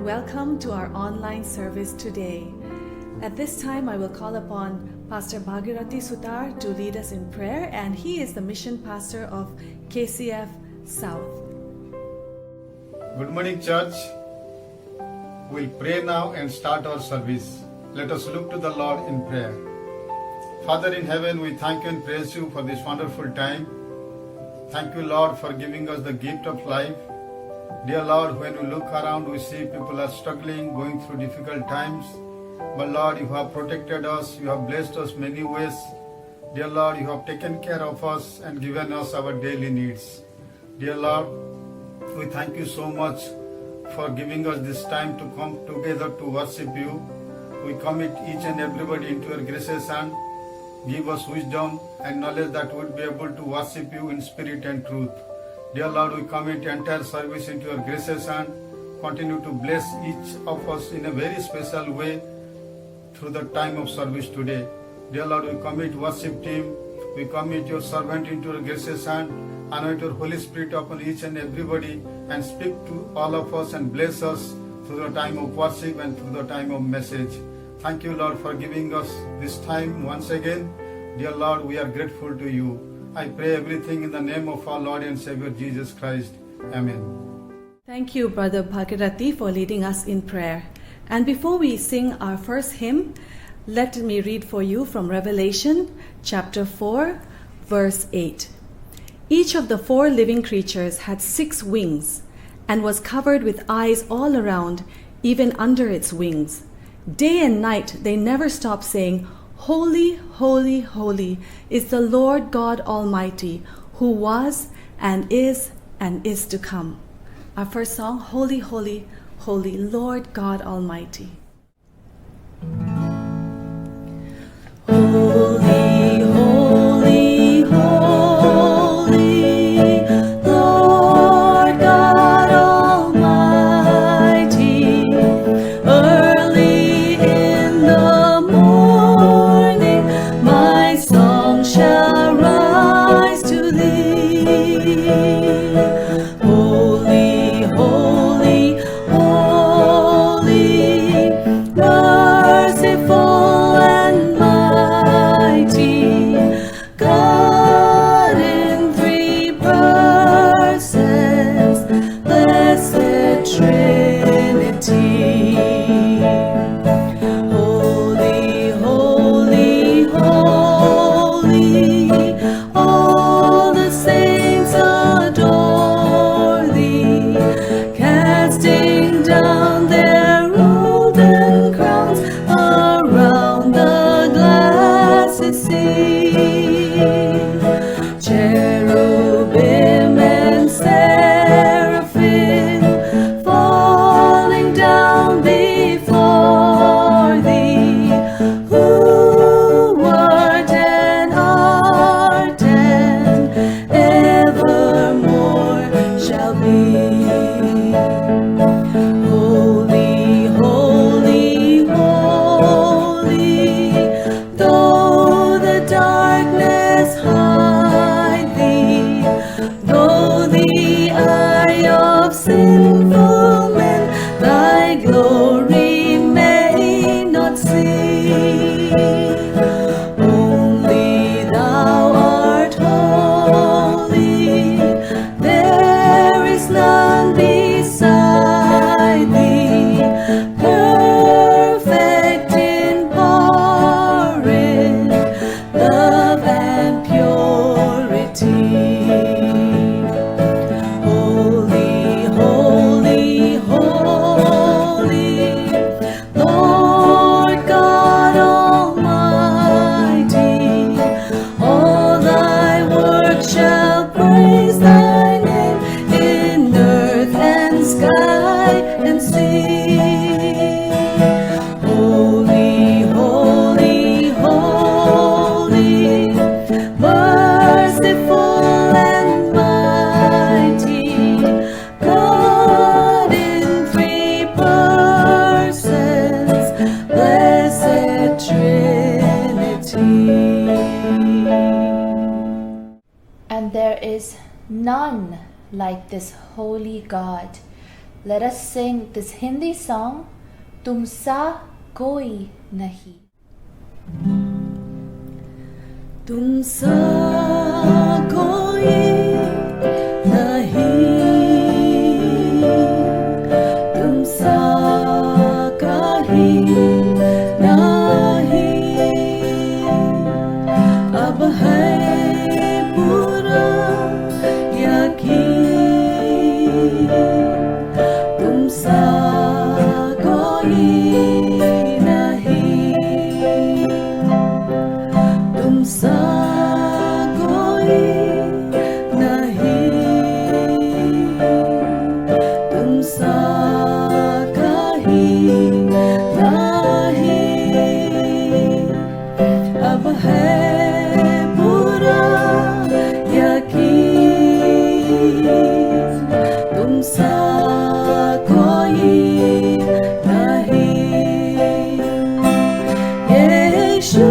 and welcome to our online service today. At this time, I will call upon Pastor Bhagirathi Sutar to lead us in prayer, and he is the mission pastor of KCF South. Good morning, church. We'll pray now and start our service. Let us look to the Lord in prayer. Father in heaven, we thank you and praise you for this wonderful time. Thank you, Lord, for giving us the gift of life. Dear Lord, when we look around, we see people are struggling, going through difficult times. But Lord, you have protected us, you have blessed us many ways. Dear Lord, you have taken care of us and given us our daily needs. Dear Lord, we thank you so much for giving us this time to come together to worship you. We commit each and everybody into your gracious hand. Give us wisdom and knowledge that we would be able to worship you in spirit and truth. Dear Lord, we commit the entire service into your gracious hand. Continue to bless each of us in a very special way through the time of service today. Dear Lord, we commit worship team. We commit your servant into your gracious hand. Anoint your Holy Spirit upon each and everybody and speak to all of us and bless us through the time of worship and through the time of message. Thank you, Lord, for giving us this time once again. Dear Lord, we are grateful to you. I pray everything in the name of our Lord and Savior Jesus Christ. Amen. Thank you, Brother Bhagirathi, for leading us in prayer. And before we sing our first hymn, let me read for you from Revelation chapter 4, verse 8. Each of the 4 living creatures had 6 wings and was covered with eyes all around, even under its wings. Day and night they never stopped saying, "Holy, holy, holy is the Lord God Almighty, who was and is to come." Our first song, "Holy, holy, holy Lord God Almighty." Holy, holy, holy, Lord God Almighty. Early in the morning, my song shall rise to thee. Holy, holy, holy, merciful and mighty, God in 3 persons, blessed Trinity. Holy, holy, holy, all the saints adore thee, casting down their golden crowns around the glassy sea. Cherubim and seraphim falling down before thee, who wert and art and evermore shall be. Holy, holy, holy, though the darkness hide thee, though the eye of sinful men thy glory may not see. Only thou art holy, there is none beside thee, perfect in purity, love and purity. Holy, holy, holy, Lord God Almighty, all thy works shall praise thy name in earth and sky and sea. Holy, holy, holy, merciful and mighty, God in 3 persons, blessed Trinity. And there is none like this holy God. Let us sing this Hindi song, Tum Sa Koi Nahi. तुमसा कोई नहीं, तुमसा कहीं नहीं, अब है पूरा यकीन, तुमसा कोई नहीं, तुमसा कोई नहीं, तुमसा कहीं नहीं, अब है पूरा यकीन, तुमसा कोई नहीं। यीशु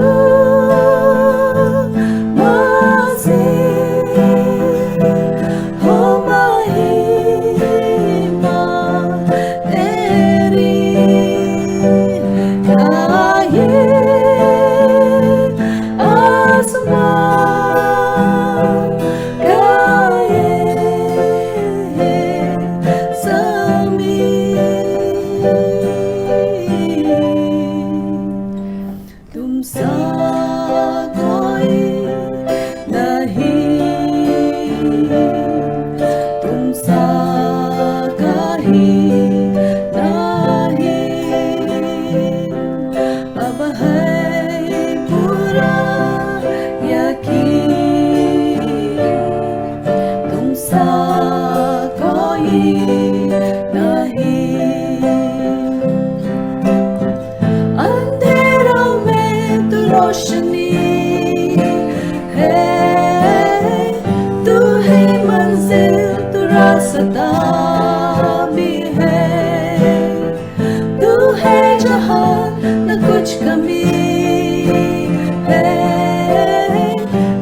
तुमसा कोई नहीं, तुमसा कहीं नहीं, अब है पूरा यकीन, तुमसा कोई नहीं। अंधेरों में तू रोशनी है, तू है मंजिल, तू रास्ता भी है, तू है जहाँ न कुछ कमी है,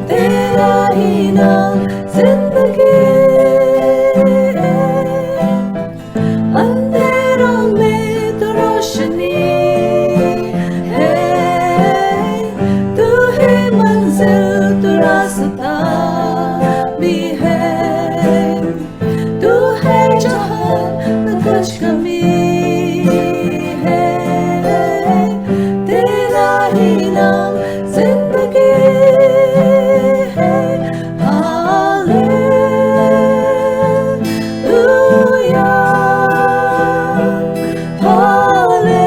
तेरा ही नाम जिंदगी है। अंधेरों में तू रोशनी है, तू है मंजिल, तू रास्ता भी है, तू है जहाँ न कुछ कमी है, तेरा ही नाम जिंदगी है। Hallelujah, hallelujah,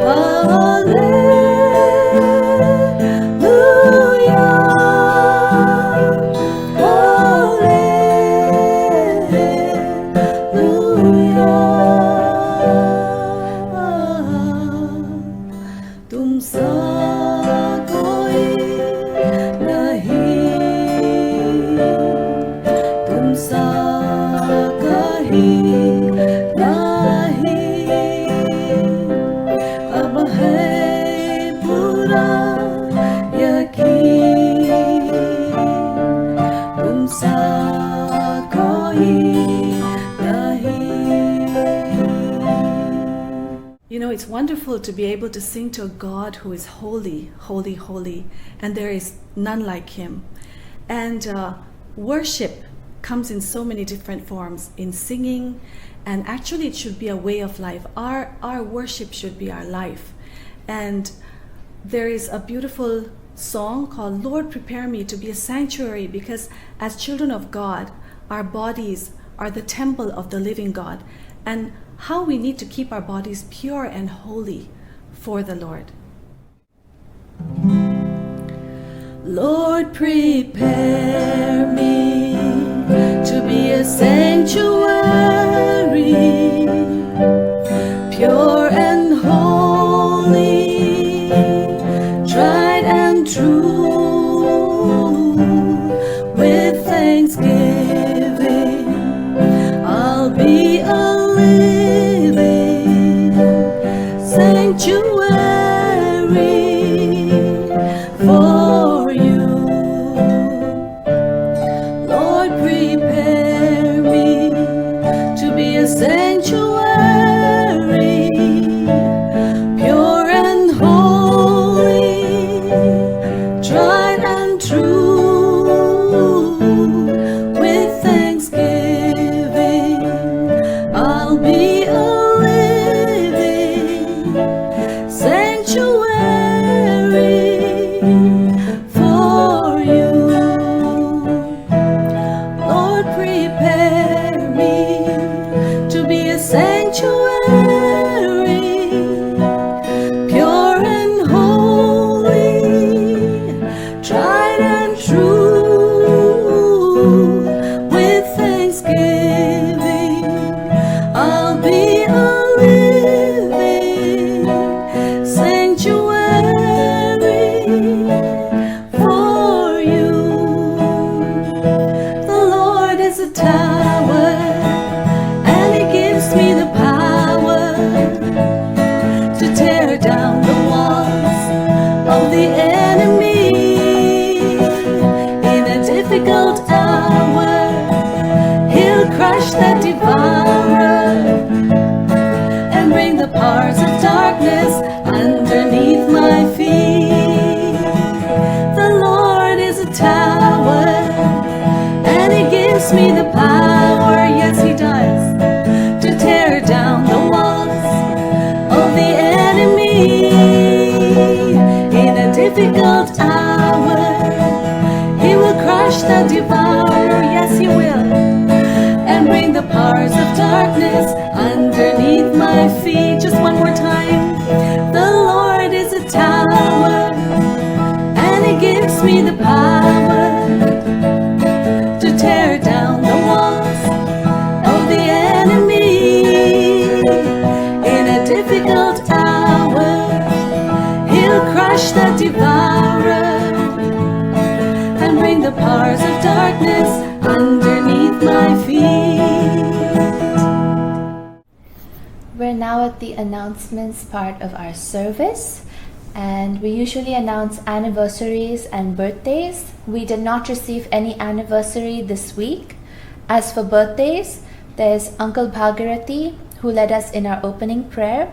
hallelujah, hallelujah. तुमसा कोई नहीं, तुमसा कहीं नहीं, अब है पूरा यकीन, तुमसा कोई नहीं। You know, it's wonderful to be able to sing to a God who is holy, holy, holy, and there is none like him. And worship comes in so many different forms, in singing, and actually it should be a way of life. Our worship should be our life. And there is a beautiful song called Lord Prepare Me to be a Sanctuary, because as children of God, our bodies are the temple of the living God, and how we need to keep our bodies pure and holy for the Lord. Lord, prepare me to be a sanctuary, pure and holy, tried and true. With thanksgiving, I'll be a living sanctuary for you. gives me the power, yes He does, to tear down the walls of the enemy. In a difficult hour, He will crush the devourer, yes He will, and bring the powers of darkness underneath my feet. Just one more time. The Lord is a tower, and He gives me the power to tear down the walls of the enemy. In a difficult hour, He'll crush the devourer and bring the powers of darkness underneath my feet. We're now at the announcements part of our service, and we usually announce anniversaries and birthdays. We did not receive any anniversary this week. As for birthdays, there's Uncle Bhagirathi, who led us in our opening prayer,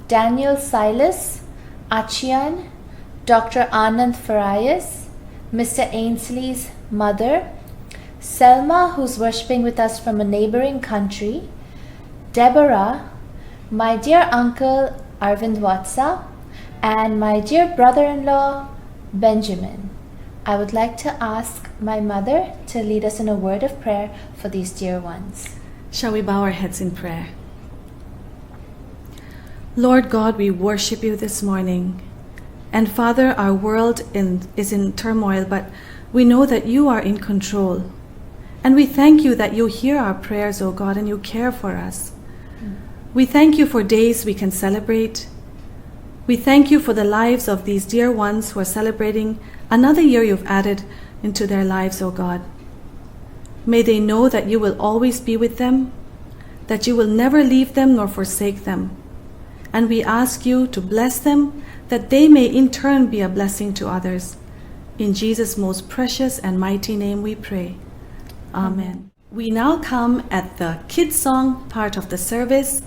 Daniel Silas, Achian, Dr. Anand Farias, Mr. Ainsley's mother, Selma, who's worshipping with us from a neighboring country, Deborah, my dear uncle Arvind Vatsa, and my dear brother-in-law Benjamin. I would like to ask my mother to lead us in a word of prayer for these dear ones. Shall we bow our heads in prayer? Lord God, we worship You this morning. And Father, our world is in turmoil, but we know that You are in control. And we thank You that You hear our prayers, O God, and You care for us. We thank You for days we can celebrate. We thank You for the lives of these dear ones who are celebrating another year You've added into their lives, O God. May they know that You will always be with them, that You will never leave them nor forsake them. And we ask You to bless them, that they may in turn be a blessing to others. In Jesus' most precious and mighty name we pray. Amen. We now come at the kids song part of the service.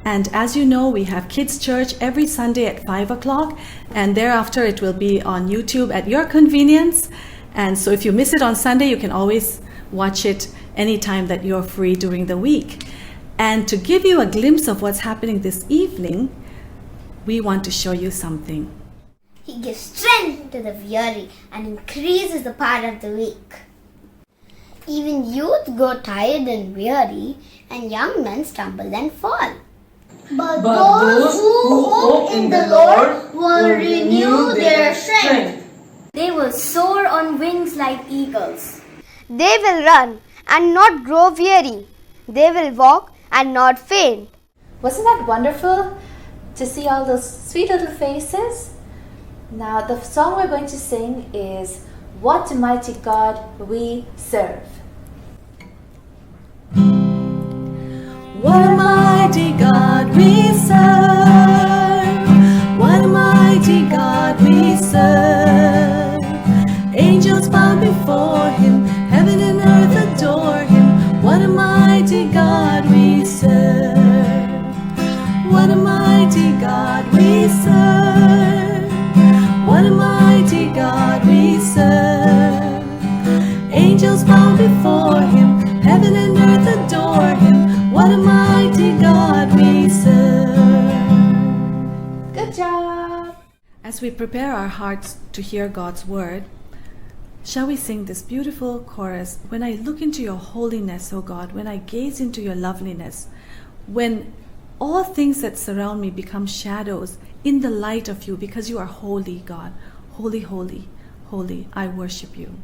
And as you know, we have kids church every Sunday at 5 o'clock. And thereafter it will be on YouTube at your convenience. And so if you miss it on Sunday, you can always watch it anytime that you're free during the week. And to give you a glimpse of what's happening this evening, we want to show you something. He gives strength to the weary and increases the power of the weak. Even youth grow tired and weary, and young men stumble and fall. But those who hope in the Lord will renew their strength. They will soar on wings like eagles. They will run and not grow weary. They will walk and not faint. Wasn't that wonderful to see all those sweet little faces? Now the song we're going to sing is What a Mighty God We Serve. What a mighty God we serve. What a mighty God we serve. Angels bow before Him, heaven and earth adore Him. What a mighty God we serve. What a mighty God we serve. What a mighty God we serve. Angels bow before Him, heaven and earth adore Him. What a mighty God we serve. Good job! As we prepare our hearts to hear God's word, shall we sing this beautiful chorus? When I look into Your holiness, O God, when I gaze into Your loveliness, when all things that surround me become shadows in the light of You, because You are holy, God. Holy, holy, holy, I worship You.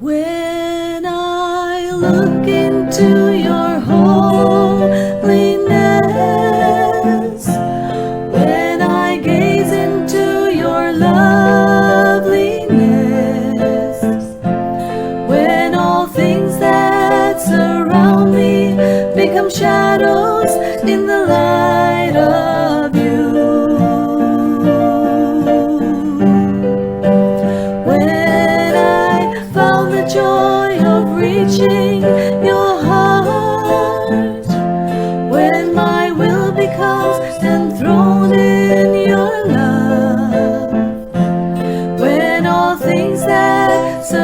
When I look into Your holiness, when I gaze into Your loveliness, when all things that surround me become shadows in the light of You, when I found the joy of reaching Your heart, when my will becomes enthroned in Your love, when all things that surround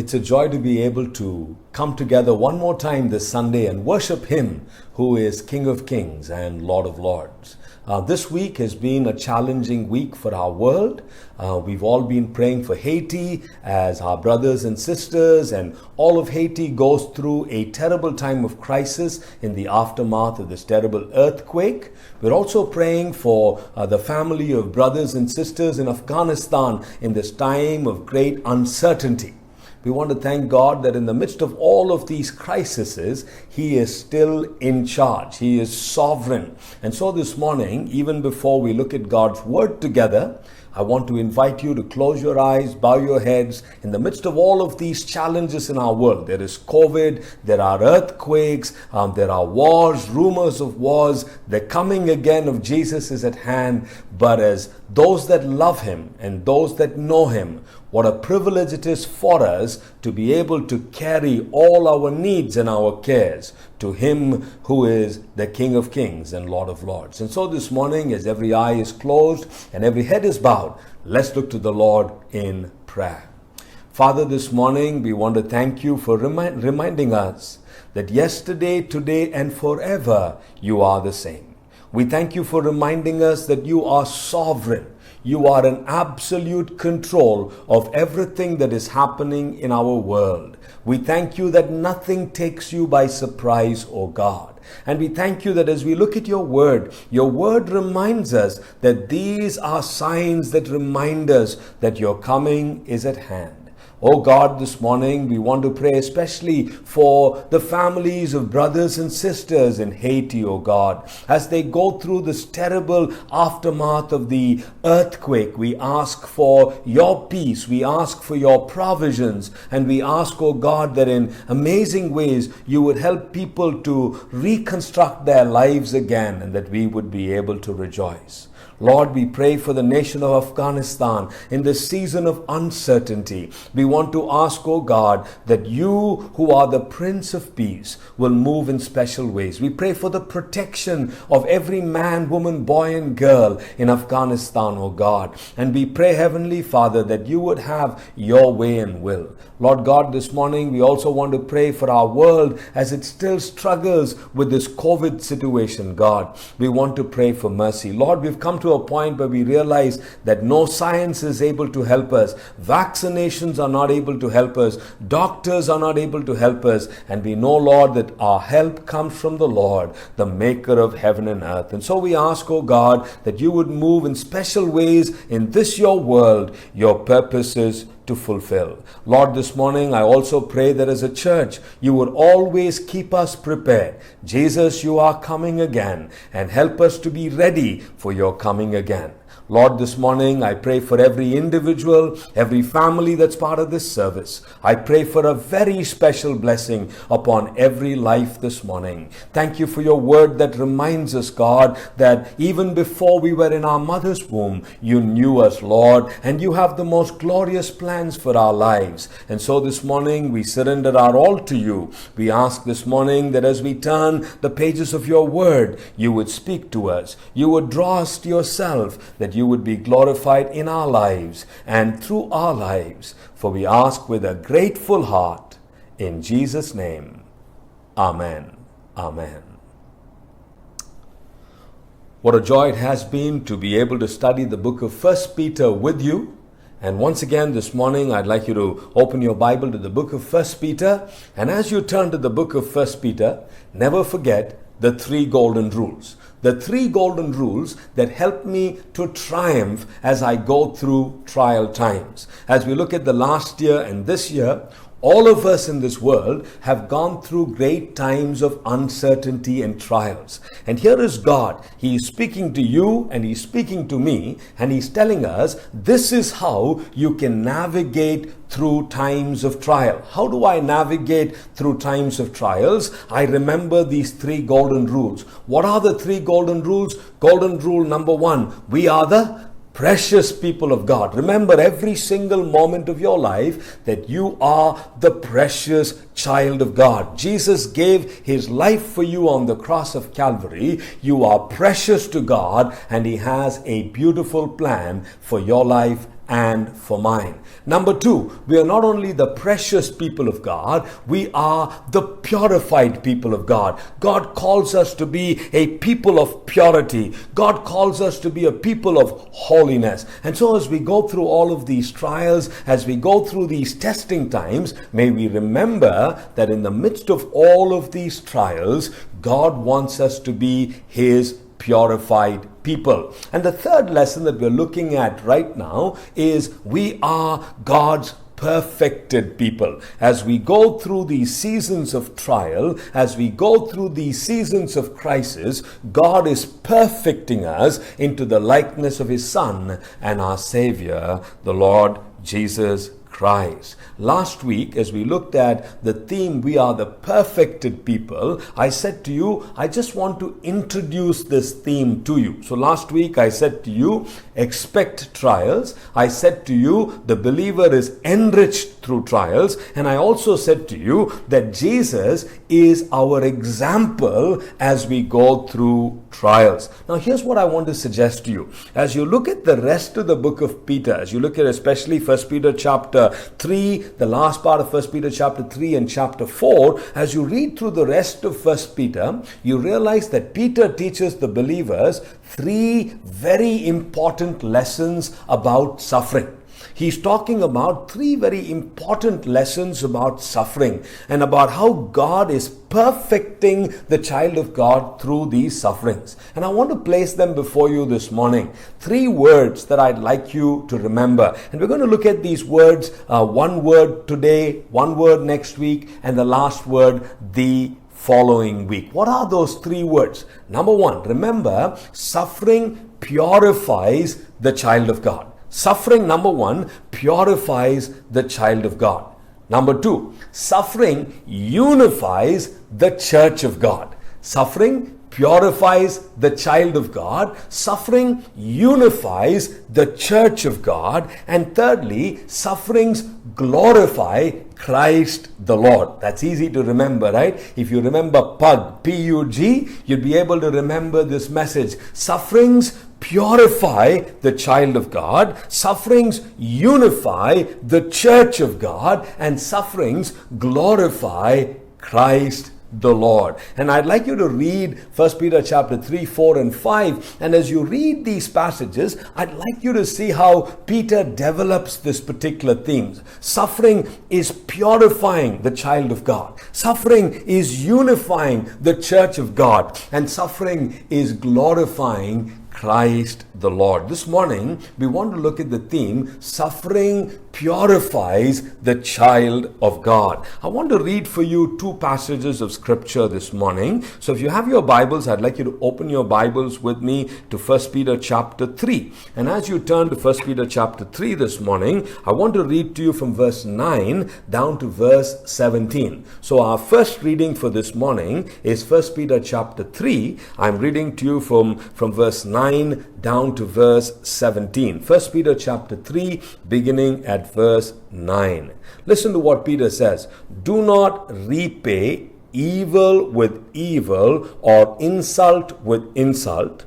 It's a joy to be able to come together one more time this Sunday and worship Him who is King of Kings and Lord of Lords. This week has been a challenging week for our world. We've all been praying for Haiti as our brothers and sisters and all of Haiti goes through a terrible time of crisis in the aftermath of this terrible earthquake. We're also praying for the family of brothers and sisters in Afghanistan in this time of great uncertainty. We want to thank God that in the midst of all of these crises, He is still in charge. He is sovereign. And so this morning, even before we look at God's Word together, I want to invite you to close your eyes, bow your heads. In the midst of all of these challenges in our world, there is COVID, there are earthquakes, there are wars, rumors of wars. The coming again of Jesus is at hand. But as those that love Him and those that know Him, what a privilege it is for us to be able to carry all our needs and our cares to Him who is the King of Kings and Lord of Lords. And so this morning, as every eye is closed and every head is bowed, let's look to the Lord in prayer. Father, this morning we want to thank You for reminding us that yesterday, today, and forever You are the same. We thank You for reminding us that You are sovereign. You are in absolute control of everything that is happening in our world. We thank You that nothing takes You by surprise, O God. And we thank You that as we look at Your Word reminds us that these are signs that remind us that Your coming is at hand. Oh God, this morning we want to pray especially for the families of brothers and sisters in Haiti, oh God, as they go through this terrible aftermath of the earthquake. We ask for Your peace, we ask for Your provisions, and we ask, oh God, that in amazing ways You would help people to reconstruct their lives again and that we would be able to rejoice. Lord, we pray for the nation of Afghanistan in this season of uncertainty. We want to ask, oh God, that You, who are the Prince of Peace, will move in special ways. We pray for the protection of every man, woman, boy, and girl in Afghanistan, oh God. And we pray, Heavenly Father, that You would have Your way and will. Lord God, this morning we also want to pray for our world as it still struggles with this COVID situation, God. We want to pray for mercy. Lord, we've come to a point where we realize that no science is able to help us. Vaccinations are not able to help us. Doctors are not able to help us. And we know, Lord, that our help comes from the Lord, the maker of heaven and earth. And so we ask, oh God, that You would move in special ways in this Your world, Your purposes to fulfill. Lord, this morning I also pray that as a church You would always keep us prepared. Jesus, You are coming again, and help us to be ready for Your coming again. Lord, this morning I pray for every individual, every family that's part of this service. I pray for a very special blessing upon every life this morning. Thank You for Your word that reminds us, God, that even before we were in our mother's womb, You knew us, Lord, and You have the most glorious plans for our lives. And so this morning we surrender our all to You. We ask this morning that as we turn the pages of Your word, You would speak to us. You would draw us to Yourself, that You would be glorified in our lives and through our lives. For we ask with a grateful heart in Jesus' name. Amen. Amen. What a joy it has been to be able to study the book of 1 Peter with you. And once again this morning I'd like you to open your Bible to the book of 1 Peter. And as you turn to the book of 1 Peter, never forget the 3 golden rules. The 3 golden rules that help me to triumph as I go through trial times. As we look at the last year and this year, all of us in this world have gone through great times of uncertainty and trials. And here is God. He is speaking to you and He's speaking to me, and He's telling us this is how you can navigate through times of trial. How do I navigate through times of trials? I remember these 3 golden rules. What are the 3 golden rules? Golden rule number 1, we are the precious people of God. Remember every single moment of your life that you are the precious child of God. Jesus gave His life for you on the cross of Calvary. You are precious to God, and He has a beautiful plan for your life and for mine. Number two, we are not only the precious people of God, we are the purified people of God. God calls us to be a people of purity. God calls us to be a people of holiness. And so as we go through all of these trials, as we go through these testing times, may we remember that in the midst of all of these trials, God wants us to be His purified people. And the third lesson that we're looking at right now is we are God's perfected people. As we go through these seasons of trial, as we go through these seasons of crisis, God is perfecting us into the likeness of His Son and our Savior, the Lord Jesus Christ. Last week, as we looked at the theme, we are the perfected people, I said to you, I just want to introduce this theme to you. So last week I said to you, expect trials. I said to you, the believer is enriched through trials. And I also said to you that Jesus is our example as we go through trials. Now here's what I want to suggest to you. As you look at the rest of the book of Peter, as you look at especially 1 Peter chapter 3, the last part of 1 Peter chapter 3 and chapter 4, as you read through the rest of 1 Peter, you realize that Peter teaches the believers three very important lessons about suffering. He's talking about three very important lessons about suffering and about how God is perfecting the child of God through these sufferings. And I want to place them before you this morning. Three words that I'd like you to remember. And we're going to look at these words, one word today, one word next week, and the last word the following week. What are those three words? Number one, remember, suffering purifies the child of God. Suffering, number one, purifies the child of God. Number two, suffering unifies the church of God. Suffering purifies the child of God. Suffering unifies the church of God. And thirdly, sufferings glorify Christ the Lord. That's easy to remember, right? If you remember PUG, P-U-G, you'd be able to remember this message. Sufferings purify the child of God, sufferings unify the church of God, and sufferings glorify Christ the Lord. And I'd like you to read 1 Peter chapter 3, 4 and 5. And as you read these passages, I'd like you to see how Peter develops this particular theme. Suffering is purifying the child of God. Suffering is unifying the church of God. And suffering is glorifying Christ the Lord. This morning, we want to look at the theme, suffering purifies the child of God. I want to read for you two passages of scripture this morning. So if you have your Bibles, I'd like you to open your Bibles with me to 1 Peter chapter 3. And as you turn to 1 Peter chapter 3 this morning, I want to read to you from verse 9 down to verse 17. So our first reading for this morning is 1 Peter chapter 3. I'm reading to you from verse 9 down to verse 17. 1 Peter chapter 3, beginning at verse 9. Listen to what Peter says. Do not repay evil with evil or insult with insult.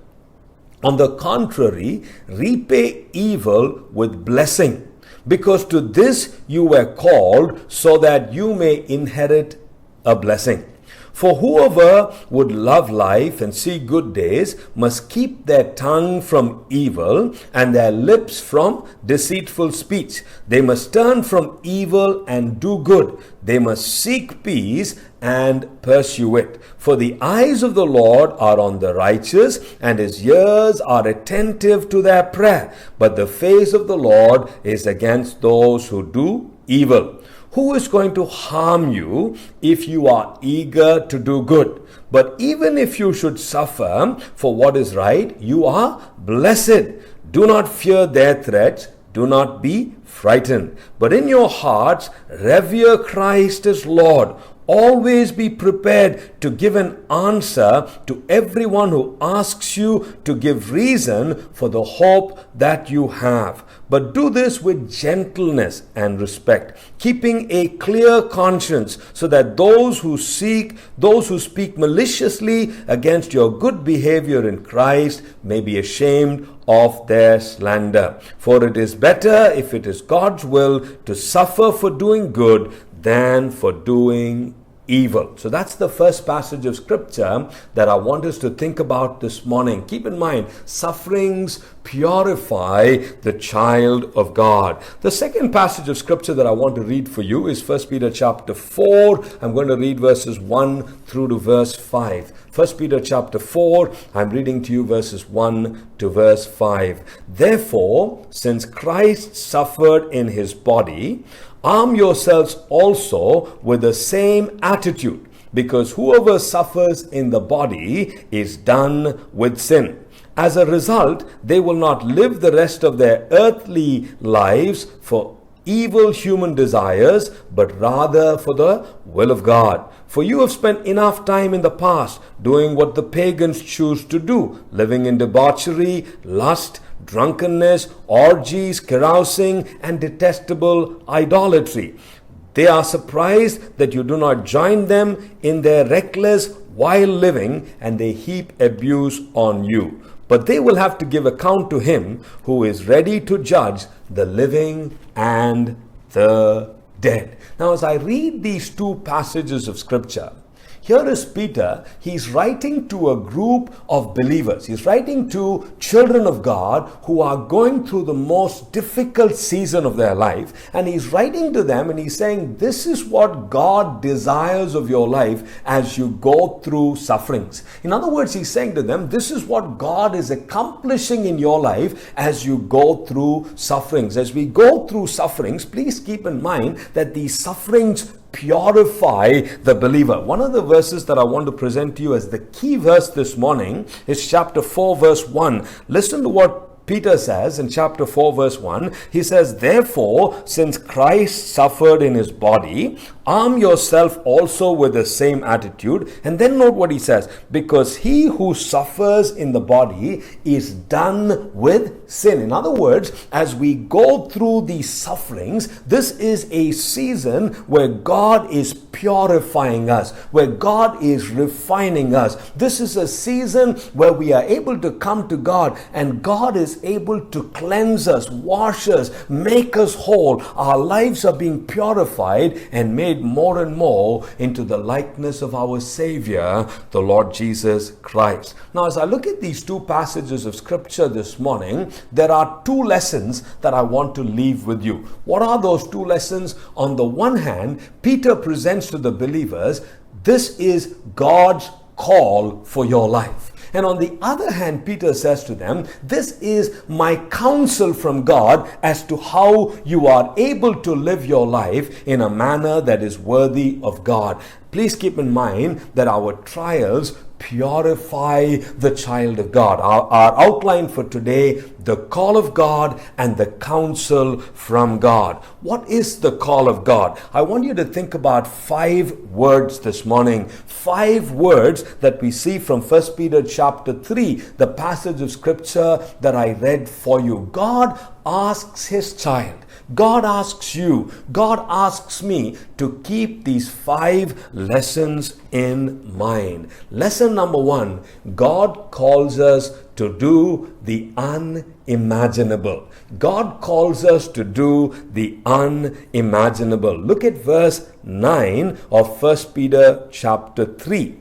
On the contrary, repay evil with blessing, because to this you were called, so that you may inherit a blessing. For whoever would love life and see good days must keep their tongue from evil and their lips from deceitful speech. They must turn from evil and do good. They must seek peace and pursue it. For the eyes of the Lord are on the righteous, and His ears are attentive to their prayer. But the face of the Lord is against those who do evil. Who is going to harm you if you are eager to do good? But even if you should suffer for what is right, you are blessed. Do not fear their threats. Do not be frightened. But in your hearts, revere Christ as Lord. Always be prepared to give an answer to everyone who asks you to give reason for the hope that you have. But do this with gentleness and respect, keeping a clear conscience, so that those who speak maliciously against your good behavior in Christ may be ashamed of their slander. For it is better, if it is God's will, to suffer for doing good than for doing evil. So that's the first passage of scripture that I want us to think about this morning. Keep in mind, sufferings purify the child of God. The second passage of scripture that I want to read for you is 1 Peter chapter 4. I'm going to read verses 1 through to verse 5. 1 Peter chapter 4, I'm reading to you verses 1 to verse 5. Therefore, since Christ suffered in his body, arm yourselves also with the same attitude, because whoever suffers in the body is done with sin. As a result, they will not live the rest of their earthly lives for evil human desires, but rather for the will of God. For you have spent enough time in the past doing what the pagans choose to do, living in debauchery, lust, drunkenness, orgies, carousing, and detestable idolatry. They are surprised that you do not join them in their reckless, wild living, and they heap abuse on you. But they will have to give account to him who is ready to judge the living and the dead. Now, as I read these two passages of scripture, here is Peter. He's writing to a group of believers. He's writing to children of God who are going through the most difficult season of their life. And he's writing to them and he's saying, this is what God desires of your life as you go through sufferings. In other words, he's saying to them, this is what God is accomplishing in your life as you go through sufferings. As we go through sufferings, please keep in mind that these sufferings purify the believer. One of the verses that I want to present to you as the key verse this morning is chapter 4 verse 1. Listen to what Peter says in chapter 4 verse 1. He says, therefore, since Christ suffered in his body, arm yourself also with the same attitude. And then note what he says, because he who suffers in the body is done with sin. In other words, as we go through these sufferings, this is a season where God is purifying us, where God is refining us. This is a season where we are able to come to God and God is able to cleanse us, wash us, make us whole. Our lives are being purified and made more and more into the likeness of our Savior, the Lord Jesus Christ. Now, as I look at these two passages of scripture this morning, there are two lessons that I want to leave with you. What are those two lessons? On the one hand, Peter presents to the believers, this is God's call for your life. And on the other hand, Peter says to them, this is my counsel from God as to how you are able to live your life in a manner that is worthy of God. Please keep in mind that our trials purify the child of God. Our outline for today, the call of God and the counsel from God. What is the call of God? I want you to think about 5 words this morning. 5 words that we see from 1 Peter chapter 3, the passage of scripture that I read for you. God asks his child, God asks you, God asks me to keep these 5 lessons in mind. Lesson number 1, God calls us to do the unimaginable. God calls us to do the unimaginable. Look at verse 9 of 1 Peter chapter 3.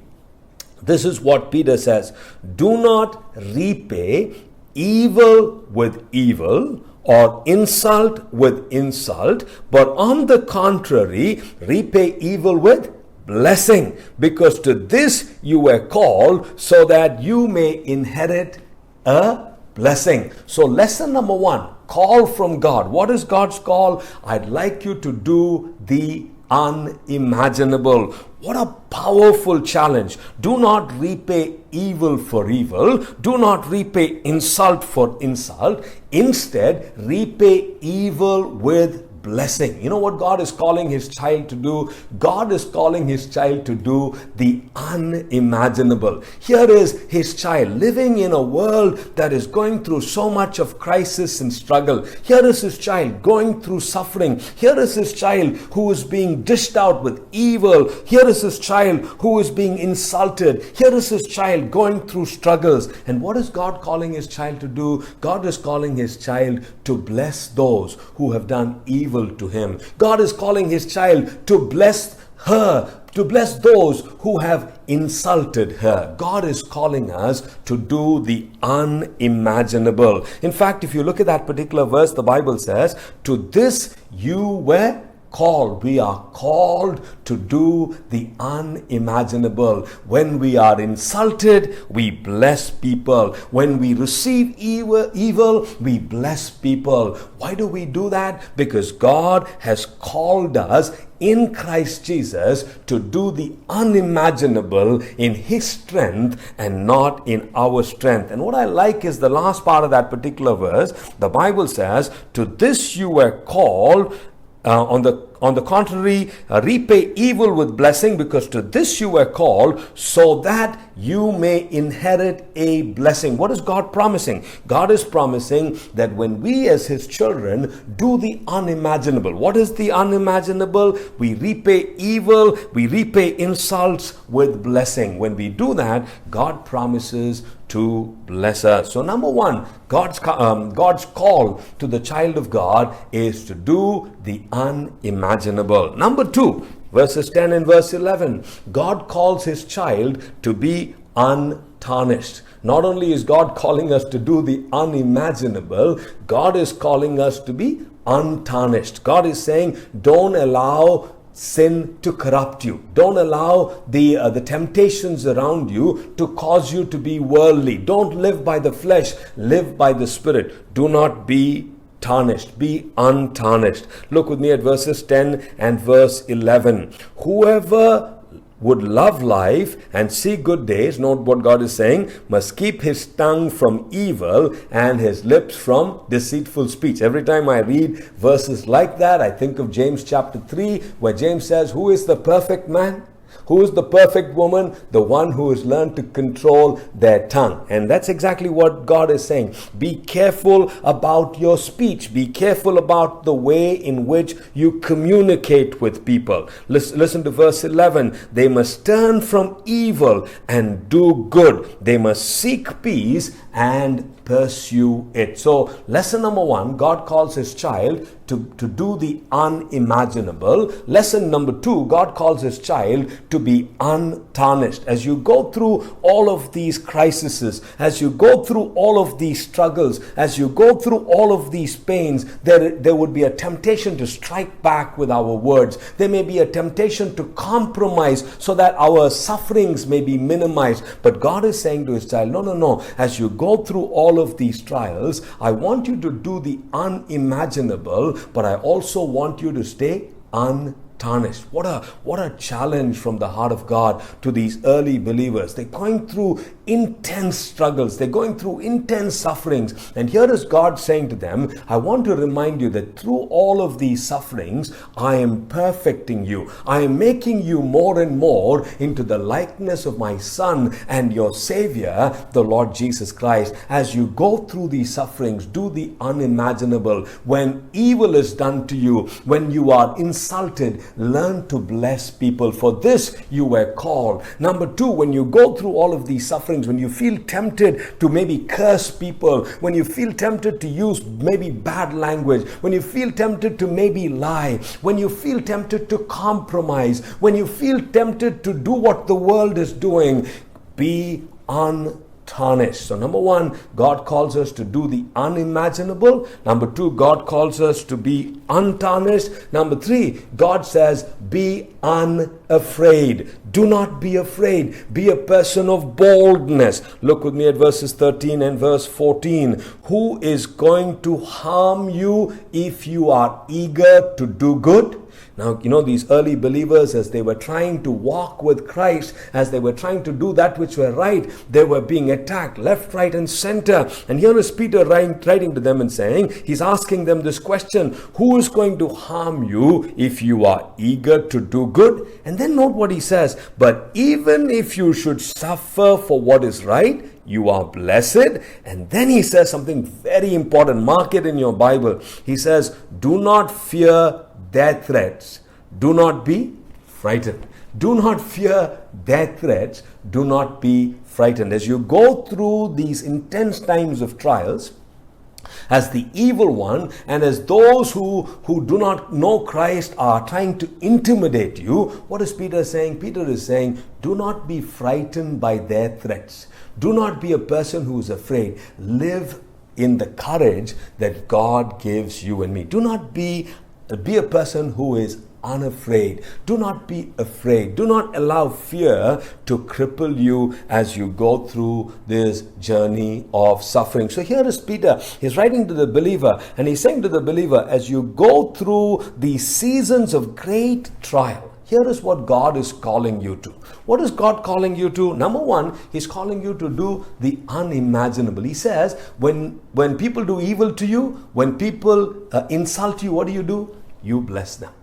This is what Peter says. Do not repay evil with evil or insult with insult, but on the contrary, repay evil with blessing, because to this you were called, so that you may inherit a blessing. So lesson number 1, call from God. What is God's call? I'd like you to do the unimaginable. What a powerful challenge. Do not repay evil for evil. Do not repay insult for insult. Instead, repay evil with blessing. You know what God is calling his child to do? God is calling his child to do the unimaginable. Here is his child living in a world that is going through so much of crisis and struggle. Here is his child going through suffering. Here is his child who is being dished out with evil. Here is his child who is being insulted. Here is his child going through struggles. And what is God calling his child to do? God is calling his child to bless those who have done evil to him. God is calling his child to bless her, to bless those who have insulted her. God is calling us to do the unimaginable. In fact, if you look at that particular verse, the Bible says, to this you were called. We are called to do the unimaginable. When we are insulted, we bless people. When we receive evil, we bless people. Why do we do that? Because God has called us in Christ Jesus to do the unimaginable in his strength and not in our strength. And what I like is the last part of that particular verse. The Bible says, to this you were called. On the contrary, repay evil with blessing, because to this you were called, so that you may inherit a blessing. What is God promising? God is promising that when we as his children do the unimaginable. What is the unimaginable? We repay evil, we repay insults with blessing. When we do that, God promises to bless us. So number one, God's call to the child of God is to do the unimaginable. Number two, verses 10 and verse 11, God calls his child to be untarnished. Not only is God calling us to do the unimaginable, God is calling us to be untarnished. God is saying, don't allow sin to corrupt you. Don't allow the temptations around you to cause you to be worldly. Don't live by the flesh, live by the Spirit. Do not be tarnished, be untarnished. Look with me at verses 10 and verse 11. Whoever would love life and see good days, note what God is saying, must keep his tongue from evil and his lips from deceitful speech. Every time I read verses like that, I think of James chapter 3, where James says, who is the perfect man? Who is the perfect woman? The one who has learned to control their tongue. And that's exactly what God is saying. Be careful about your speech. Be careful about the way in which you communicate with people. Listen to verse 11. They must turn from evil and do good. They must seek peace and pursue it. So lesson number one, God calls his child to do the unimaginable. Lesson number two, God calls his child to be untarnished. As you go through all of these crises, as you go through all of these struggles, as you go through all of these pains, there would be a temptation to strike back with our words. There may be a temptation to compromise so that our sufferings may be minimized. But God is saying to his child, no. As you go through all of these trials, I want you to do the unimaginable, but I also want you to stay untarnished. What a challenge from the heart of God to these early believers. They're going through intense struggles. They're going through intense sufferings. And here is God saying to them, I want to remind you that through all of these sufferings, I am perfecting you. I am making you more and more into the likeness of my Son and your Savior, the Lord Jesus Christ. As you go through these sufferings, do the unimaginable. When evil is done to you, when you are insulted, learn to bless people. For this you were called. Number two, when you go through all of these sufferings, when you feel tempted to maybe curse people, when you feel tempted to use maybe bad language, when you feel tempted to maybe lie, when you feel tempted to compromise, when you feel tempted to do what the world is doing, be untarnished. So number one, God calls us to do the unimaginable. Number two, God calls us to be untarnished. Number three, God says, be unafraid. Do not be afraid. Be a person of boldness. Look with me at verses 13 and verse 14. Who is going to harm you if you are eager to do good? Now, these early believers, as they were trying to walk with Christ, as they were trying to do that which were right, they were being attacked left, right, and center. And here is Peter writing to them and saying, he's asking them this question: who is going to harm you if you are eager to do good? And then note what he says: but even if you should suffer for what is right, you are blessed. And then he says something very important. Mark it in your Bible. He says, do not fear their threats. Do not be frightened. Do not fear their threats. Do not be frightened. As you go through these intense times of trials, as the evil one and as those who do not know Christ are trying to intimidate you, what is Peter saying? Peter is saying, do not be frightened by their threats. Do not be a person who is afraid. Live in the courage that God gives you and me. Do not be a person who is unafraid. Do not be afraid. Do not allow fear to cripple you as you go through this journey of suffering. So here is Peter. He's writing to the believer, and he's saying to the believer, as you go through these seasons of great trial, here is what God is calling you to. What is God calling you to? Number one, he's calling you to do the unimaginable. He says, when people do evil to you, when people insult you, what do? You bless them.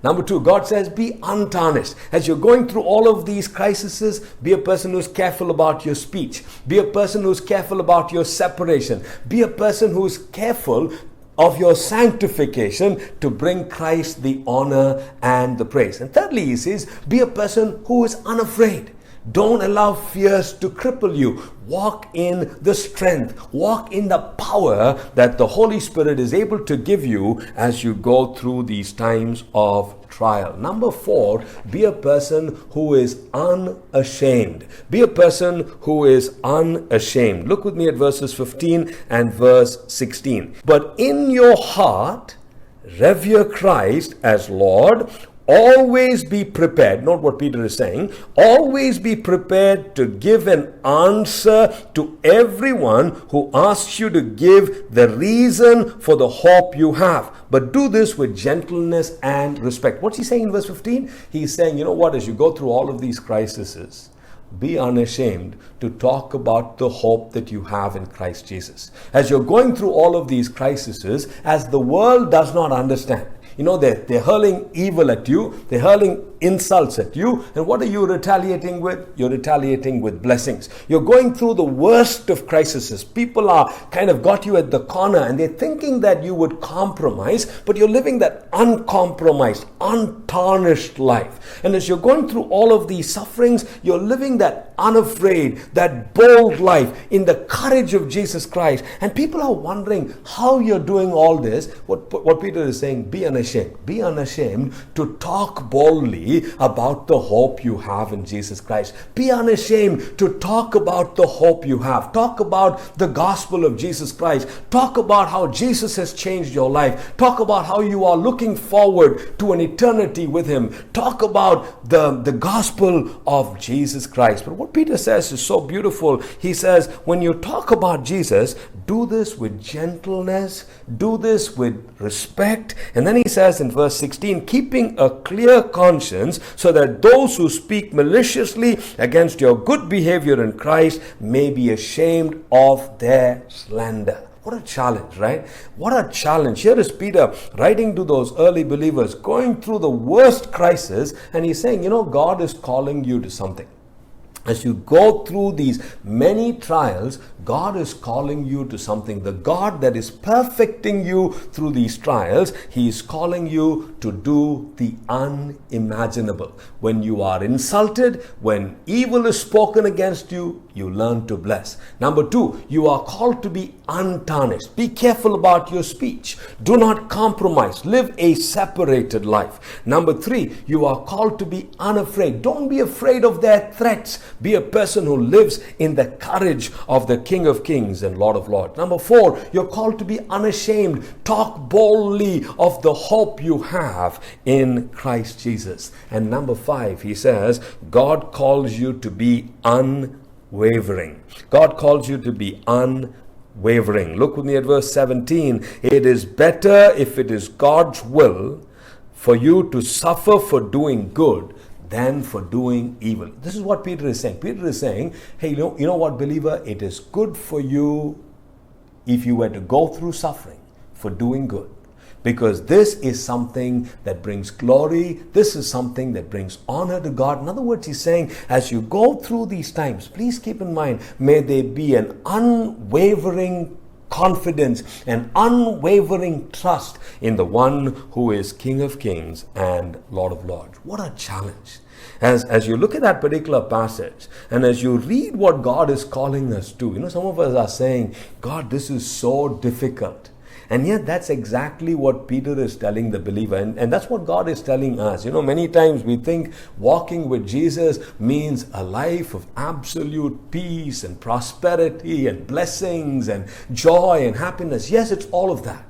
Number two, God says, be untarnished. As you're going through all of these crises, be a person who's careful about your speech. Be a person who's careful about your separation. Be a person who's careful of your sanctification to bring Christ the honor and the praise. And thirdly, he says, be a person who is unafraid. Don't allow fears to cripple you. Walk in the strength, walk in the power that the Holy Spirit is able to give you as you go through these times of trial. Number four, be a person who is unashamed. Be a person who is unashamed. Look with me at verses 15 and verse 16. But in your heart, revere Christ as Lord. Always be prepared. Note what Peter is saying. Always be prepared to give an answer to everyone who asks you to give the reason for the hope you have. But do this with gentleness and respect. What's he saying in verse 15? He's saying, as you go through all of these crises, be unashamed to talk about the hope that you have in Christ Jesus. As you're going through all of these crises, as the world does not understand, they're hurling evil at you. They're hurling insults at you. And what are you retaliating with? You're retaliating with blessings. You're going through the worst of crises. People are kind of got you at the corner and they're thinking that you would compromise, but you're living that uncompromised, untarnished life. And as you're going through all of these sufferings, you're living that unafraid, that bold life in the courage of Jesus Christ. And people are wondering how you're doing all this. What Peter is saying, be unashamed. Be unashamed to talk boldly about the hope you have in Jesus Christ. Be unashamed to talk about the hope you have. Talk about the gospel of Jesus Christ. Talk about how Jesus has changed your life. Talk about how you are looking forward to an eternity with Him. Talk about the gospel of Jesus Christ. But what Peter says is so beautiful. He says, when you talk about Jesus, do this with gentleness, do this with respect. And then he says in verse 16, keeping a clear conscience, so that those who speak maliciously against your good behavior in Christ may be ashamed of their slander. What a challenge, right? What a challenge. Here is Peter writing to those early believers going through the worst crisis, and he's saying, God is calling you to something. As you go through these many trials, God is calling you to something. The God that is perfecting you through these trials, He is calling you to do the unimaginable. When you are insulted, when evil is spoken against you, you learn to bless. Number two, you are called to be untarnished. Be careful about your speech. Do not compromise. Live a separated life. Number three, you are called to be unafraid. Don't be afraid of their threats. Be a person who lives in the courage of the King of Kings and Lord of Lords. Number four, you're called to be unashamed. Talk boldly of the hope you have in Christ Jesus. And number five, he says, God calls you to be unwavering. God calls you to be unwavering. Look with me at verse 17. It is better, if it is God's will for you to suffer for doing good than for doing evil. This is what Peter is saying. Peter is saying, hey, you know what, believer? It is good for you if you were to go through suffering for doing good. Because this is something that brings glory. This is something that brings honor to God. In other words, he's saying, as you go through these times, please keep in mind, may there be an unwavering confidence and unwavering trust in the one who is King of Kings and Lord of Lords. What a challenge. As you look at that particular passage and as you read what God is calling us to, some of us are saying, God, this is so difficult. And yet that's exactly what Peter is telling the believer. And that's what God is telling us. Many times we think walking with Jesus means a life of absolute peace and prosperity and blessings and joy and happiness. Yes, it's all of that.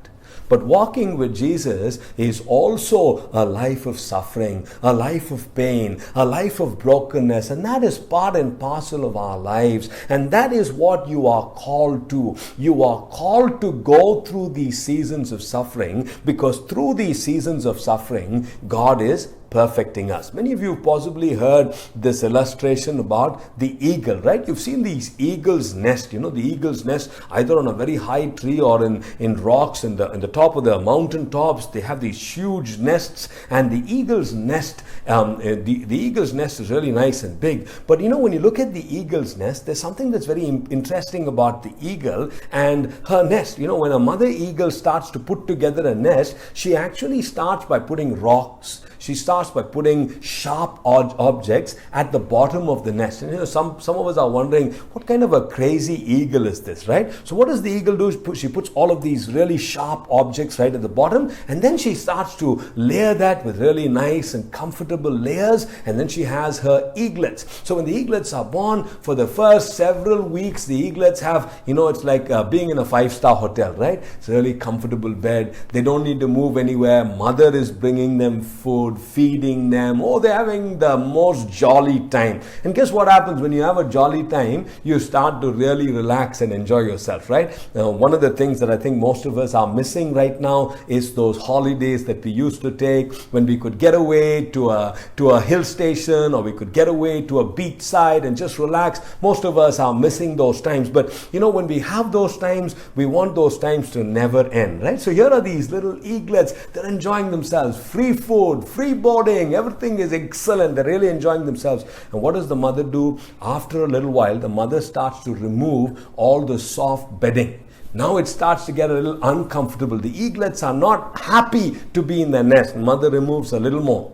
But walking with Jesus is also a life of suffering, a life of pain, a life of brokenness. And that is part and parcel of our lives. And that is what you are called to. You are called to go through these seasons of suffering, because through these seasons of suffering, God is perfecting us. Many of you have possibly heard this illustration about the eagle, right? You've seen these eagles nest. The eagles nest either on a very high tree or in rocks in the top of the mountain tops. They have these huge nests, and the eagle's nest, the eagle's nest is really nice and big. But when you look at the eagle's nest, there's something that's very interesting about the eagle and her nest. When a mother eagle starts to put together a nest, she actually starts by putting rocks. She starts by putting sharp objects at the bottom of the nest. And some of us are wondering, what kind of a crazy eagle is this, right? So what does the eagle do? She puts all of these really sharp objects right at the bottom, and then she starts to layer that with really nice and comfortable layers, and then she has her eaglets. So when the eaglets are born, for the first several weeks, the eaglets have, it's like being in a 5-star hotel, right? It's a really comfortable bed. They don't need to move anywhere. Mother is bringing them food, feeding them. They're having the most jolly time. And guess what happens when you have a jolly time? You start to really relax and enjoy yourself, right? Now, one of the things that I think most of us are missing right now is those holidays that we used to take when we could get away to a hill station, or we could get away to a beach side and just relax. Most of us are missing those times. But when we have those times, we want those times to never end, right? So here are these little eaglets. They're enjoying themselves. Free food, free boarding, everything is excellent. They're really enjoying themselves. And what does the mother do? After a little while, the mother starts to remove all the soft bedding. Now it starts to get a little uncomfortable. The eaglets are not happy to be in their nest. Mother removes a little more.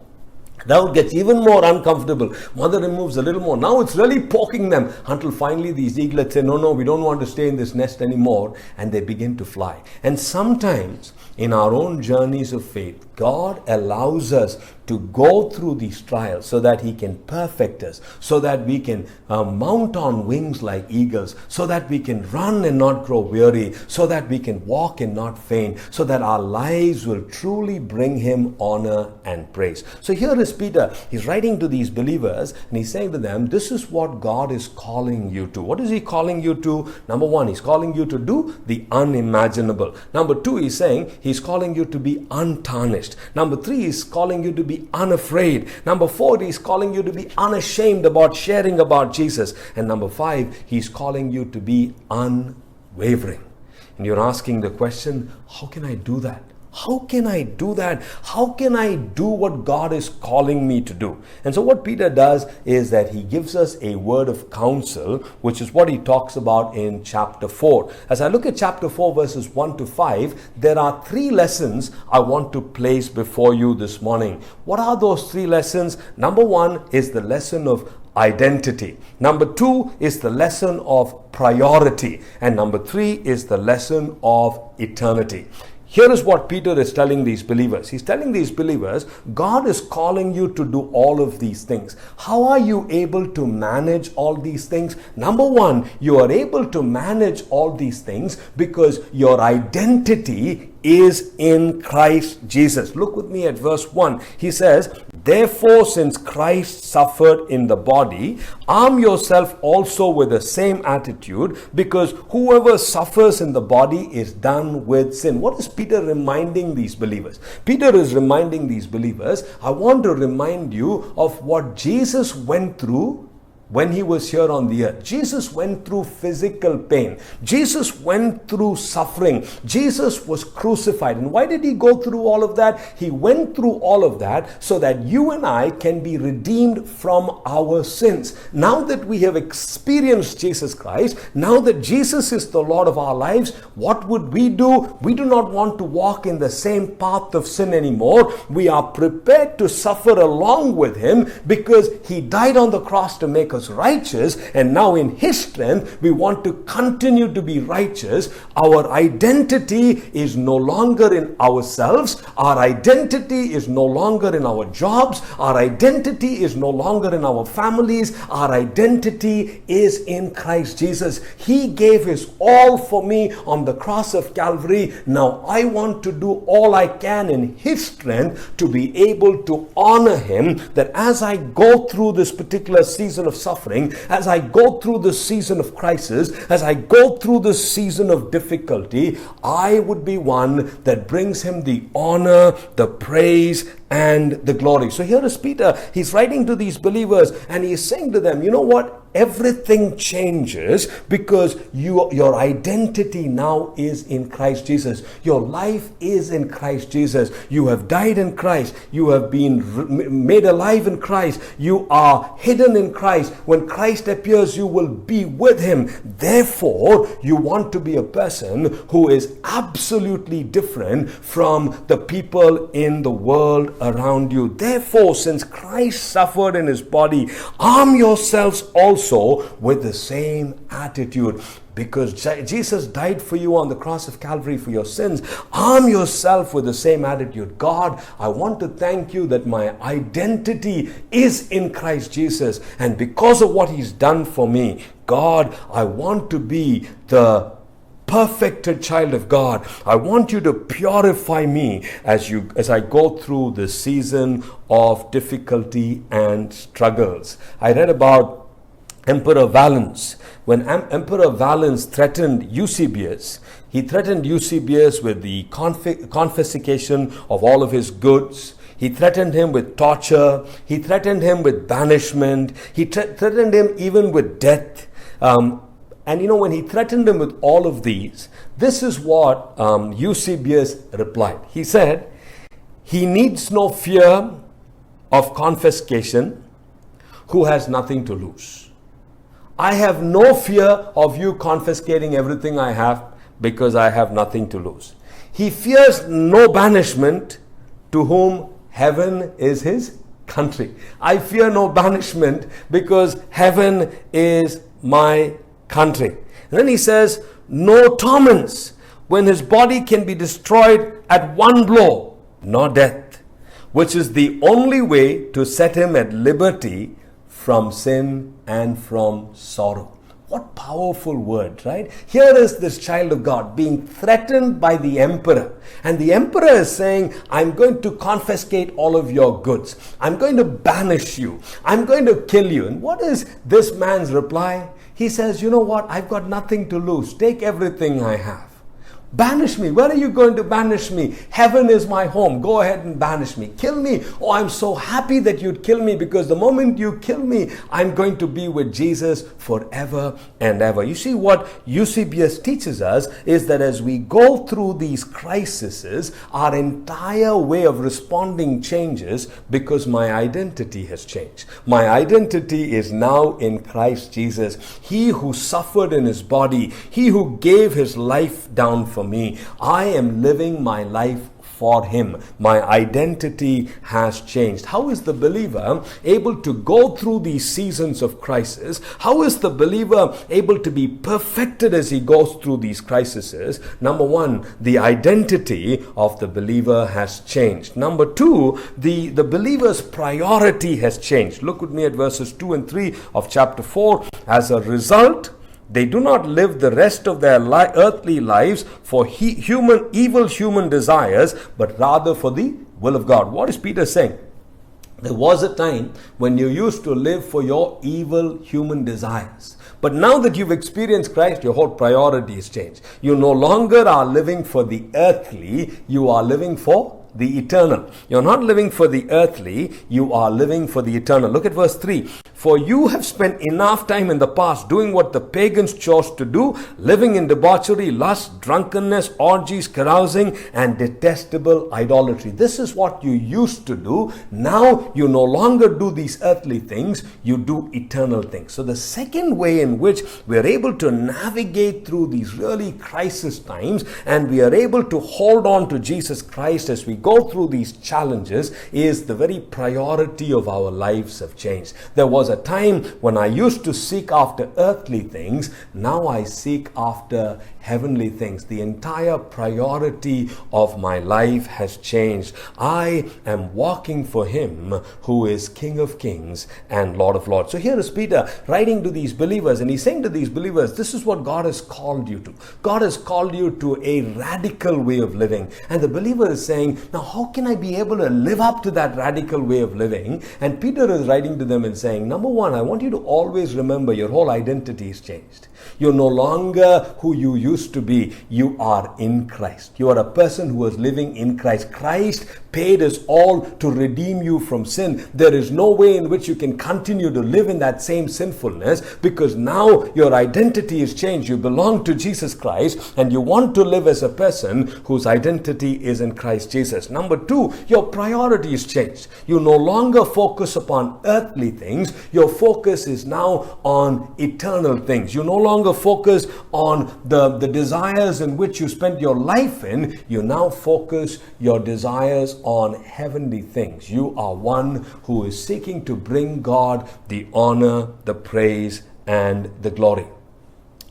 Now it gets even more uncomfortable. Mother removes a little more. Now it's really poking them, until finally these eaglets say, no, we don't want to stay in this nest anymore. And they begin to fly. And sometimes in our own journeys of faith, God allows us to go through these trials so that He can perfect us, so that we can mount on wings like eagles, so that we can run and not grow weary, so that we can walk and not faint, so that our lives will truly bring Him honor and praise. So here is Peter. He's writing to these believers and he's saying to them, this is what God is calling you to. What is He calling you to? Number one, He's calling you to do the unimaginable. Number two, He's saying He's calling you to be untarnished. Number three, He's calling you to be unafraid. Number four, He's calling you to be unashamed about sharing about Jesus. And number five, He's calling you to be unwavering. And you're asking the question, how can I do that? How can I do that? How can I do what God is calling me to do? And so what Peter does is that he gives us a word of counsel, which is what he talks about in chapter 4. As I look at chapter 4 verses 1 to 5, there are 3 lessons I want to place before you this morning. What are those 3 lessons? Number 1 is the lesson of identity. Number 2 is the lesson of priority. And number 3 is the lesson of eternity. Here is what Peter is telling these believers. He's telling these believers, God is calling you to do all of these things. How are you able to manage all these things? Number 1, you are able to manage all these things because your identity is in Christ Jesus. Look with me at verse 1. He says, Therefore, since Christ suffered in the body, arm yourself also with the same attitude, because whoever suffers in the body is done with sin. What is Peter reminding these believers? Peter is reminding these believers, I want to remind you of what Jesus went through when he was here on the earth. Jesus went through physical pain. Jesus went through suffering. Jesus was crucified. And why did he go through all of that? He went through all of that so that you and I can be redeemed from our sins. Now that we have experienced Jesus Christ, now that Jesus is the Lord of our lives, what would we do? We do not want to walk in the same path of sin anymore. We are prepared to suffer along with him because he died on the cross to make us righteous, and now in his strength we want to continue to be righteous. Our identity is no longer in ourselves. Our identity is no longer in our jobs. Our identity is no longer in our families. Our identity is in Christ Jesus. He gave his all for me on the cross of Calvary. Now I want to do all I can in his strength to be able to honor him, that as I go through this particular season of suffering, as I go through this season of crisis, as I go through this season of difficulty, I would be one that brings him the honor, the praise, and the glory. So here is Peter. He's writing to these believers and he is saying to them, you know what? Everything changes because your identity now is in Christ Jesus. Your life is in Christ Jesus. You have died in Christ. You have been made alive in Christ. You are hidden in Christ. When Christ appears, you will be with him. Therefore, you want to be a person who is absolutely different from the people in the world around you. Therefore, since Christ suffered in his body, arm yourselves also with the same attitude. Because Jesus died for you on the cross of Calvary for your sins, arm yourself with the same attitude. God, I want to thank you that my identity is in Christ Jesus, and because of what he's done for me, God, I want to be the perfected child of God. I want you to purify me as I go through this season of difficulty and struggles. I read about Emperor Valens. When Emperor Valens threatened Eusebius, he threatened Eusebius with the confiscation of all of his goods. He threatened him with torture. He threatened him with banishment. He threatened him even with death. And when he threatened him with all of these, this is what Eusebius replied. He said, he needs no fear of confiscation who has nothing to lose. I have no fear of you confiscating everything I have because I have nothing to lose. He fears no banishment to whom heaven is his country. I fear no banishment because heaven is my country. And then he says, no torments when his body can be destroyed at one blow, nor death, which is the only way to set him at liberty from sin and from sorrow. What powerful word, right? Here is this child of God being threatened by the emperor. And the emperor is saying, I'm going to confiscate all of your goods. I'm going to banish you. I'm going to kill you. And what is this man's reply? He says, you know what? I've got nothing to lose. Take everything I have. Banish me. Where are you going to banish me? Heaven is my home. Go ahead and banish me. Kill me. Oh, I'm so happy that you'd kill me, because the moment you kill me, I'm going to be with Jesus forever and ever. You see, what Eusebius teaches us is that as we go through these crises, our entire way of responding changes because my identity has changed. My identity is now in Christ Jesus. He who suffered in his body, he who gave his life down for me. I am living my life for him. My identity has changed. How is the believer able to go through these seasons of crisis? How is the believer able to be perfected as he goes through these crises? Number one, the identity of the believer has changed. Number two, the believer's priority has changed. Look with me at verses 2 and 3 of chapter 4. As a result, they do not live the rest of their earthly lives for evil human desires, but rather for the will of God. What is Peter saying? There was a time when you used to live for your evil human desires. But now that you've experienced Christ, your whole priority has changed. You no longer are living for the earthly, you are living for the eternal. You're not living for the earthly, you are living for the eternal. Look at verse 3. For you have spent enough time in the past doing what the pagans chose to do, living in debauchery, lust, drunkenness, orgies, carousing, and detestable idolatry. This is what you used to do. Now you no longer do these earthly things, you do eternal things. So the second way in which we are able to navigate through these really crisis times, and we are able to hold on to Jesus Christ as we go through these challenges, is the very priority of our lives have changed. There was a time when I used to seek after earthly things. Now I seek after heavenly things. The entire priority of my life has changed. I am walking for Him who is King of Kings and Lord of Lords. So here is Peter writing to these believers, and he's saying to these believers, this is what God has called you to. God has called you to a radical way of living. And the believer is saying, now how can I be able to live up to that radical way of living? And Peter is writing to them and saying, number one, I want you to always remember your whole identity is changed. You're no longer who you used to be. You are in Christ. You are a person who is living in Christ. Christ paid us all to redeem you from sin. There is no way in which you can continue to live in that same sinfulness, because now your identity is changed. You belong to Jesus Christ, and you want to live as a person whose identity is in Christ Jesus. Number two, your priority is changed. You no longer focus upon earthly things. Your focus is now on eternal things. You no longer focus on the desires in which you spent your life in. You now focus your desires on heavenly things. You are one who is seeking to bring God the honor, the praise, and the glory.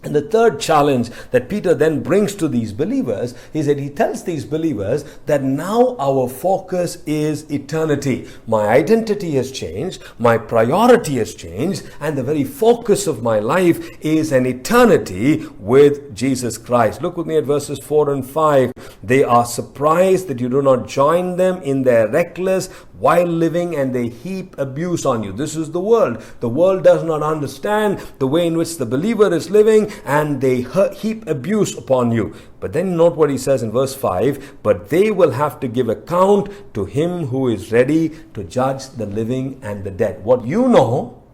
And the third challenge that Peter then brings to these believers is that he tells these believers that now our focus is eternity. My identity has changed, my priority has changed, and the very focus of my life is an eternity with Jesus Christ. Look with me at verses 4 and 5. They are surprised that you do not join them in their reckless, wild living, and they heap abuse on you. This is the world. The world does not understand the way in which the believer is living, and they heap abuse upon you. But then note what he says in verse 5, but they will have to give account to Him who is ready to judge the living and the dead. What you know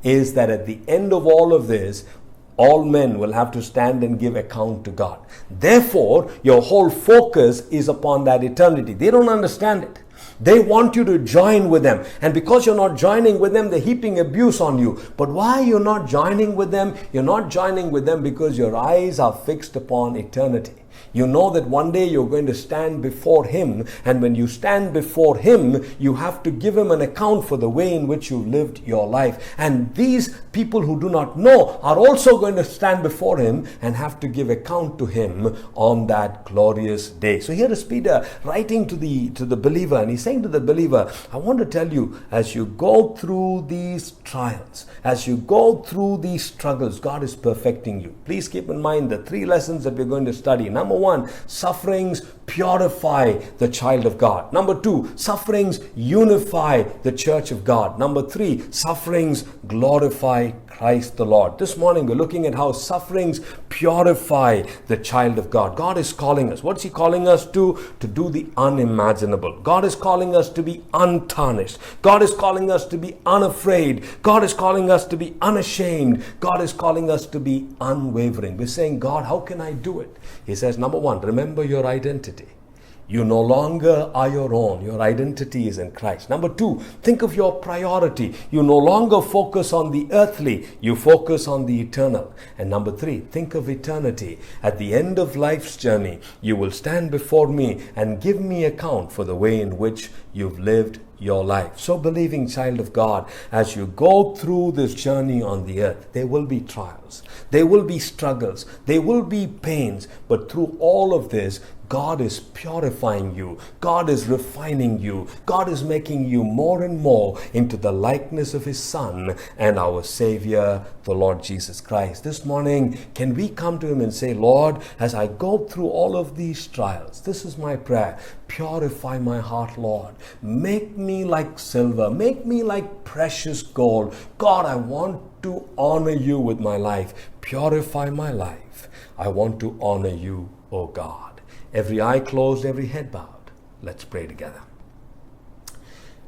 is that at the end of all of this, all men will have to stand and give account to God. Therefore, your whole focus is upon that eternity. They don't understand it. They want you to join with them. And because you're not joining with them, they're heaping abuse on you. But why you're not joining with them? You're not joining with them because your eyes are fixed upon eternity. You know that one day you're going to stand before Him, and when you stand before Him, you have to give Him an account for the way in which you lived your life. And these people who do not know are also going to stand before Him and have to give account to Him on that glorious day. So here is Peter writing to the believer, and he's saying to the believer, I want to tell you, as you go through these trials, as you go through these struggles, God is perfecting you. Please keep in mind the three lessons that we're going to study. Number one, sufferings purify the child of God. Number two, sufferings unify the church of God. Number three, sufferings glorify Christ the Lord. This morning we're looking at how sufferings purify the child of God. God is calling us. What's He calling us to? To do the unimaginable. God is calling us to be untarnished. God is calling us to be unafraid. God is calling us to be unashamed. God is calling us to be unwavering. We're saying, God, how can I do it? He says, number one, remember your identity. You no longer are your own. Your identity is in Christ. Number two, think of your priority. You no longer focus on the earthly. You focus on the eternal. And number three, think of eternity. At the end of life's journey, you will stand before me and give me account for the way in which you've lived your life. So, believing child of God, as you go through this journey on the earth, there will be trials, there will be struggles, there will be pains, but through all of this, God is purifying you. God is refining you. God is making you more and more into the likeness of His Son and our Savior, the Lord Jesus Christ. This morning, can we come to Him and say, Lord, as I go through all of these trials, this is my prayer. Purify my heart, Lord. Make me like silver. Make me like precious gold. God, I want to honor you with my life. Purify my life. I want to honor you, O God. Every eye closed, every head bowed. Let's pray together.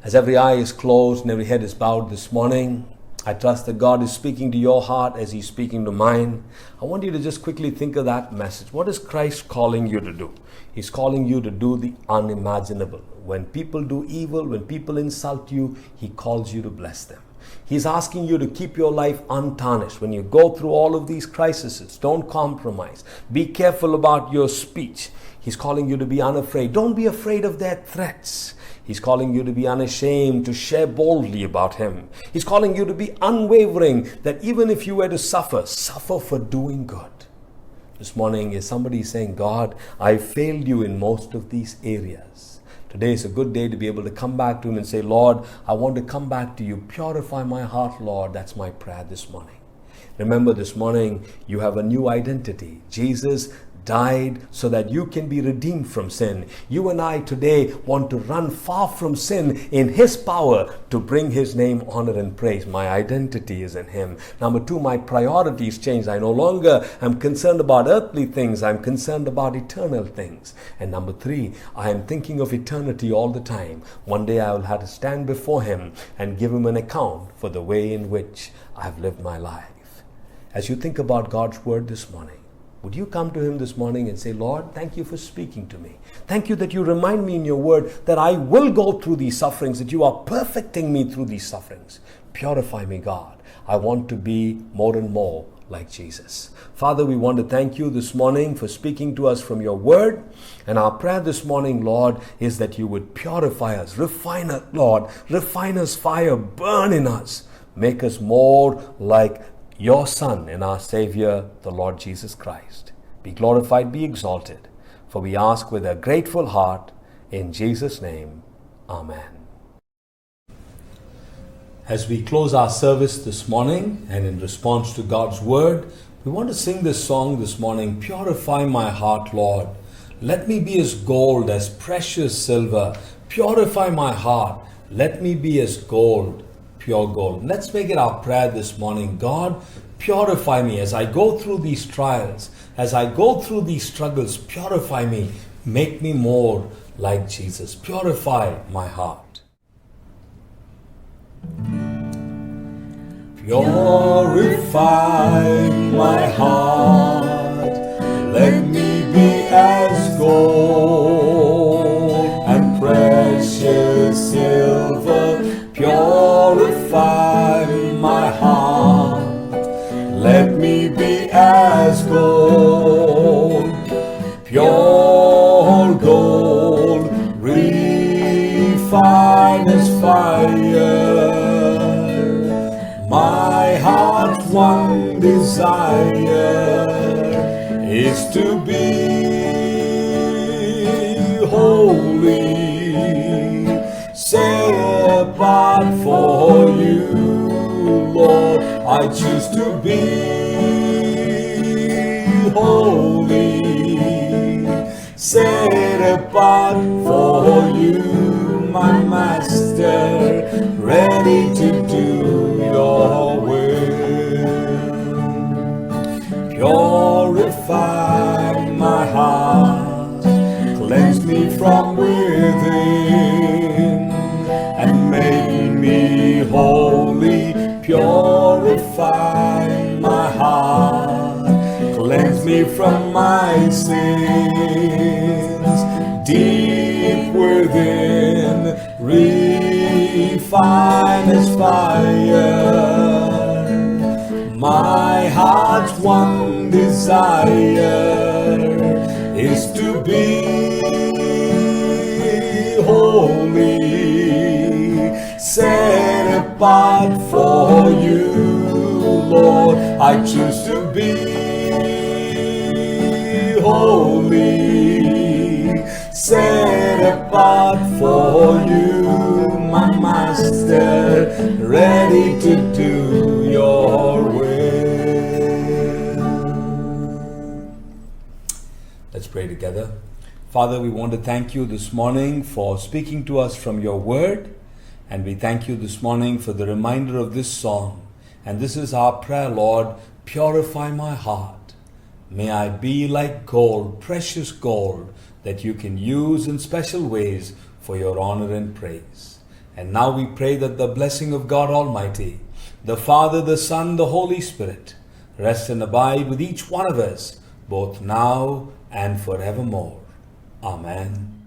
As every eye is closed and every head is bowed this morning, I trust that God is speaking to your heart as He's speaking to mine. I want you to just quickly think of that message. What is Christ calling you to do? He's calling you to do the unimaginable. When people do evil, when people insult you, He calls you to bless them. He's asking you to keep your life untarnished. When you go through all of these crises, don't compromise. Be careful about your speech. He's calling you to be unafraid. Don't be afraid of their threats. He's calling you to be unashamed, to share boldly about Him. He's calling you to be unwavering, that even if you were to suffer for doing good. This morning, is somebody saying, God, I failed you in most of these areas. Today is a good day to be able to come back to Him and say, Lord, I want to come back to you. Purify my heart, Lord. That's my prayer this morning. Remember, this morning, you have a new identity. Jesus died so that you can be redeemed from sin. You and I today want to run far from sin in His power to bring His name honor and praise. My identity is in Him. Number two, my priorities changed. I no longer am concerned about earthly things. I'm concerned about eternal things. And number three, I am thinking of eternity all the time. One day I will have to stand before Him and give Him an account for the way in which I've lived my life. As you think about God's word this morning, would you come to Him this morning and say, Lord, thank you for speaking to me. Thank you that you remind me in your word that I will go through these sufferings, that you are perfecting me through these sufferings. Purify me, God. I want to be more and more like Jesus. Father, we want to thank you this morning for speaking to us from your word. And our prayer this morning, Lord, is that you would purify us, refine us, Lord. Refine us, fire, burn in us. Make us more like your Son and our Savior, the Lord Jesus Christ. Be glorified, be exalted. For we ask with a grateful heart, in Jesus' name, Amen. As we close our service this morning, and in response to God's word, we want to sing this song this morning, Purify my heart, Lord. Let me be as gold, as precious silver. Purify my heart. Let me be as gold, pure gold. Let's make it our prayer this morning. God, purify me as I go through these trials, as I go through these struggles. Purify me. Make me more like Jesus. Purify my heart. Purify my heart. Let me be as gold and precious silver. Purify my heart. Let me be as gold, pure gold, refined as fire. My heart's one desire is to be holy, set apart for you, Lord. I choose to be holy, set apart for you, my Master, ready to do your will. Purify my heart, cleanse me from within, and make me holy. Purify my heart, cleanse me from my sins, deep within, refine as fire. My heart's one desire is to be holy, set apart for you, Lord. I choose to be holy, before you, my Master, ready to do your will. Let's pray together. Father, we want to thank you this morning for speaking to us from your word. And we thank you this morning for the reminder of this song. And this is our prayer, Lord, purify my heart. May I be like gold, precious gold, that you can use in special ways for your honor and praise. And now we pray that the blessing of God Almighty, the Father, the Son, the Holy Spirit, rest and abide with each one of us, both now and forevermore. Amen.